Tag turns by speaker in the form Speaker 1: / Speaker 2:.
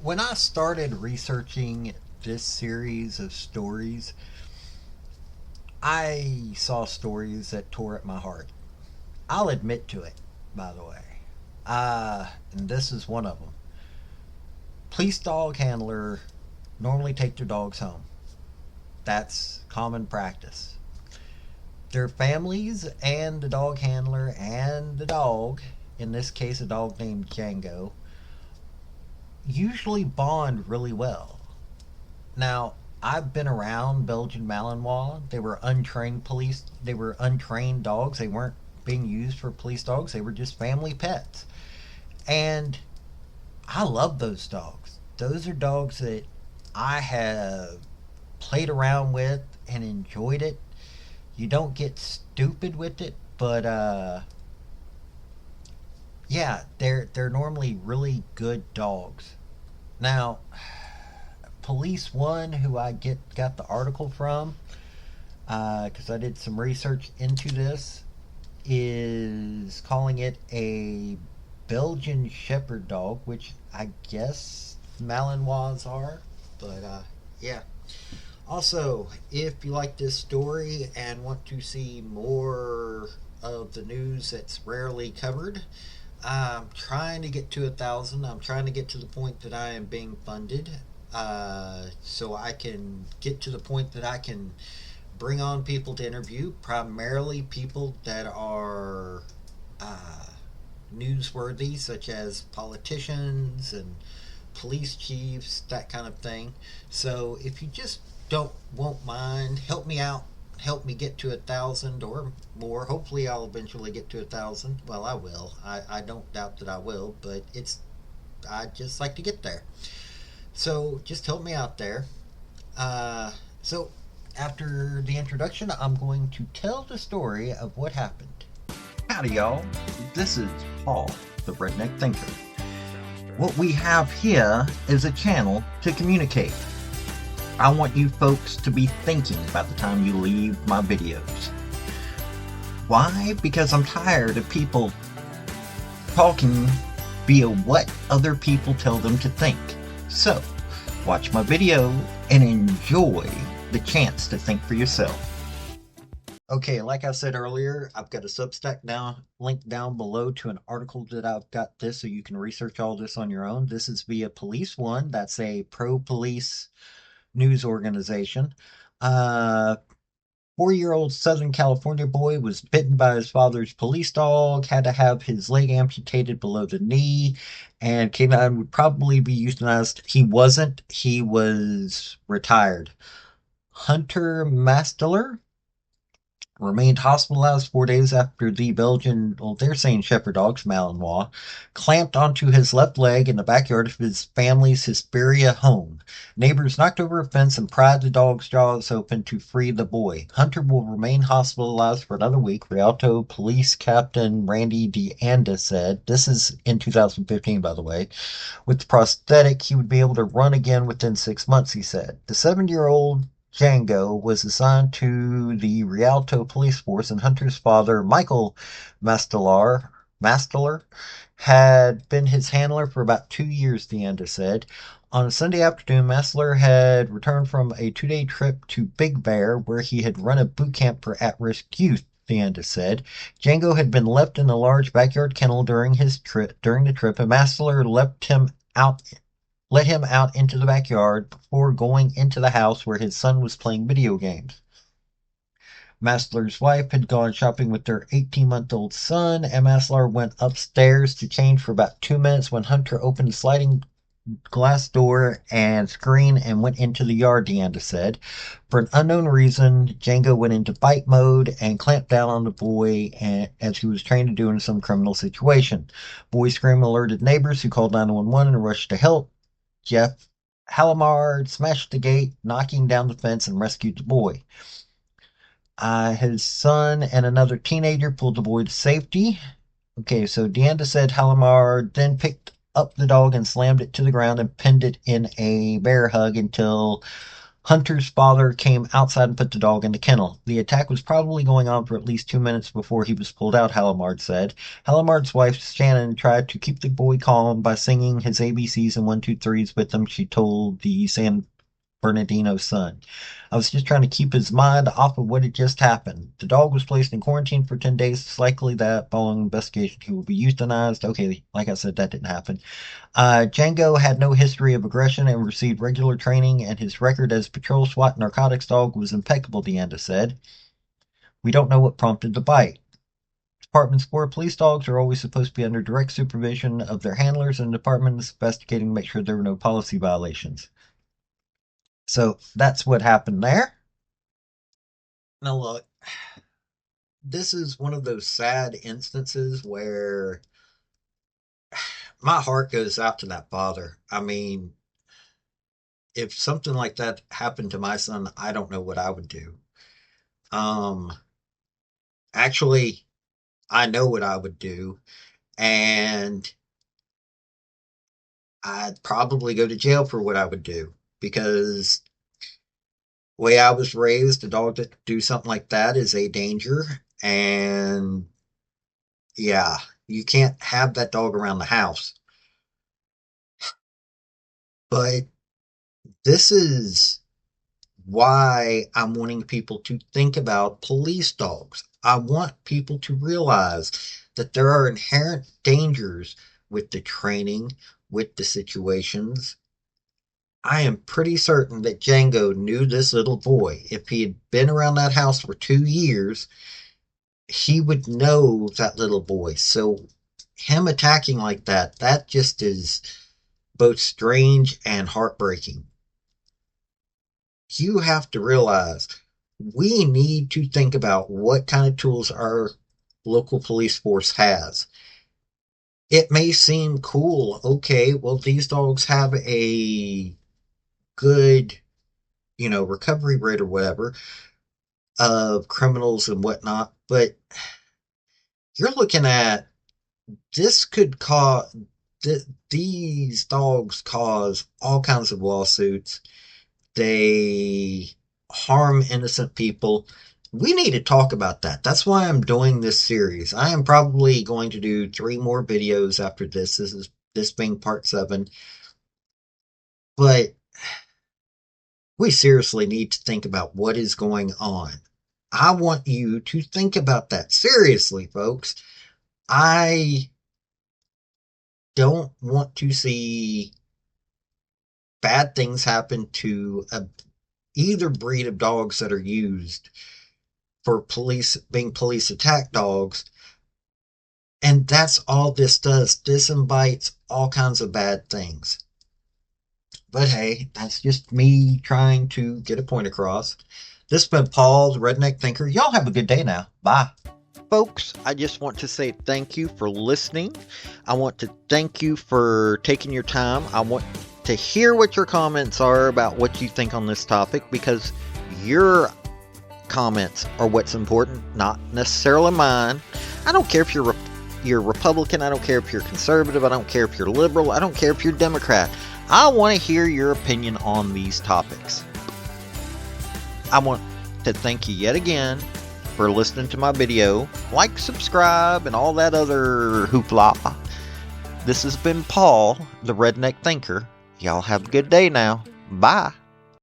Speaker 1: When I started researching this series of stories, I saw stories that tore at my heart. I'll admit to it, by the way. And this is one of them. Police dog handler normally take their dogs home. That's common practice. Their families and the dog handler and the dog, in this case a dog named Django, usually bond really well. Now, I've been around Belgian Malinois. They were untrained dogs. They weren't being used for police dogs. They were just family pets. And I love those dogs. Those are dogs that I have played around with and enjoyed it. You don't get stupid with it, but yeah, they're normally really good dogs. Now, Police One, who I got the article from, because I did some research into this, is calling it a Belgian Shepherd dog, which I guess Malinois are. But yeah. Also, if you like this story and want to see more of the news that's rarely covered, I'm trying to get to 1,000. I'm trying to get to the point that I am being funded, so I can get to the point that I can bring on people to interview, primarily people that are uh, newsworthy, such as politicians and police chiefs, that kind of thing. So if you just won't mind, help me out, help me get to 1,000 or more. Hopefully, I'll eventually get to 1,000. Well, I will. I don't doubt that I will, but I just like to get there. So just help me out there. So after the introduction, I'm going to tell the story of what happened. Howdy, y'all. This is Paul, the Redneck Thinker. What we have here is a channel to communicate. I want you folks to be thinking about the time you leave my videos. Why? Because I'm tired of people talking via what other people tell them to think. So, watch my video and enjoy the chance to think for yourself. Okay, like I said earlier, I've got a Substack now link down below to an article that I've got this so you can research all this on your own. This is via Police One. That's a pro-police news organization. Uh, 4-year-old Southern California boy was bitten by his father's police dog, had to have his leg amputated below the knee, and came out and would probably be euthanized. He wasn't. He was retired. Hunter Mastler remained hospitalized 4 days after the Belgian, well, they're saying Shepherd dogs, Malinois, clamped onto his left leg in the backyard of his family's Hesperia home. Neighbors knocked over a fence and pried the dog's jaws open to free the boy. Hunter will remain hospitalized for another week, Rialto Police Captain Randy DeAnda said. This is in 2015, by the way. With the prosthetic, he would be able to run again within 6 months, he said. The 7-year-old Django was assigned to the Rialto Police Force, and Hunter's father, Michael Masteler, had been his handler for about 2 years, DeAnda said. On a Sunday afternoon, Masteler had returned from a 2-day trip to Big Bear, where he had run a boot camp for at-risk youth. DeAnda said. Django had been left in a large backyard kennel during the trip, and Masteler let him out into the backyard before going into the house where his son was playing video games. Massler's wife had gone shopping with their 18-month-old son, and Massler went upstairs to change for about 2 minutes when Hunter opened a sliding glass door and screen and went into the yard, DeAnda said. For an unknown reason, Django went into bite mode and clamped down on the boy as he was trained to do in some criminal situation. Boy scream alerted neighbors who called 911 and rushed to help. Jeff Halamard smashed the gate, knocking down the fence, and rescued the boy. His son and another teenager pulled the boy to safety. Okay, so DeAnda said Halamard then picked up the dog and slammed it to the ground and pinned it in a bear hug until Hunter's father came outside and put the dog in the kennel. The attack was probably going on for at least 2 minutes before he was pulled out, Halimard said. Halimard's wife, Shannon, tried to keep the boy calm by singing his ABCs and 1, 2, 3s with him, she told the San Bernardino Sun. I was just trying to keep his mind off of what had just happened. The dog was placed in quarantine for 10 days. It's likely that following investigation he will be euthanized. Okay, like I said, that didn't happen. Django had no history of aggression and received regular training, and his record as patrol SWAT narcotics dog was impeccable, Deanda said. We don't know what prompted the bite. Department's 4 police dogs are always supposed to be under direct supervision of their handlers, and the department is investigating to make sure there were no policy violations. So that's what happened there. Now look, this is one of those sad instances where my heart goes out to that father. I mean, if something like that happened to my son, I don't know what I would do. Um, Actually, I know what I would do, and I'd probably go to jail for what I would do because the way I was raised, a dog that do something like that is a danger, and yeah, you can't have that dog around the house. But this is why I'm wanting people to think about police dogs. I want people to realize that there are inherent dangers with the training, with the situations. I am pretty certain that Django knew this little boy. If he had been around that house for 2 years, he would know that little boy. So him attacking like that just is both strange and heartbreaking. You have to realize we need to think about what kind of tools our local police force has. It may seem cool. Okay, well, these dogs have a good, recovery rate or whatever of criminals and whatnot, but you're looking at this could cause these dogs cause all kinds of lawsuits. They harm innocent people. We need to talk about that. That's why I'm doing this series. I am probably going to do 3 more videos after this. This being part 7. But we seriously need to think about what is going on. I want you to think about that. Seriously, folks. I don't want to see bad things happen to either breed of dogs that are used for being police attack dogs. And that's all this does. This invites all kinds of bad things. But hey, that's just me trying to get a point across. This has been Paul, the Redneck Thinker. Y'all have a good day now. Bye. Folks, I just want to say thank you for listening. I want to thank you for taking your time. I want to hear what your comments are about what you think on this topic, because your comments are what's important, not necessarily mine. I don't care if you're Republican. I don't care if you're conservative. I don't care if you're liberal. I don't care if you're Democrat. I want to hear your opinion on these topics. I want to thank you yet again for listening to my video. Like, subscribe, and all that other hoopla. This has been Paul, the Redneck Thinker. Y'all have a good day now. Bye.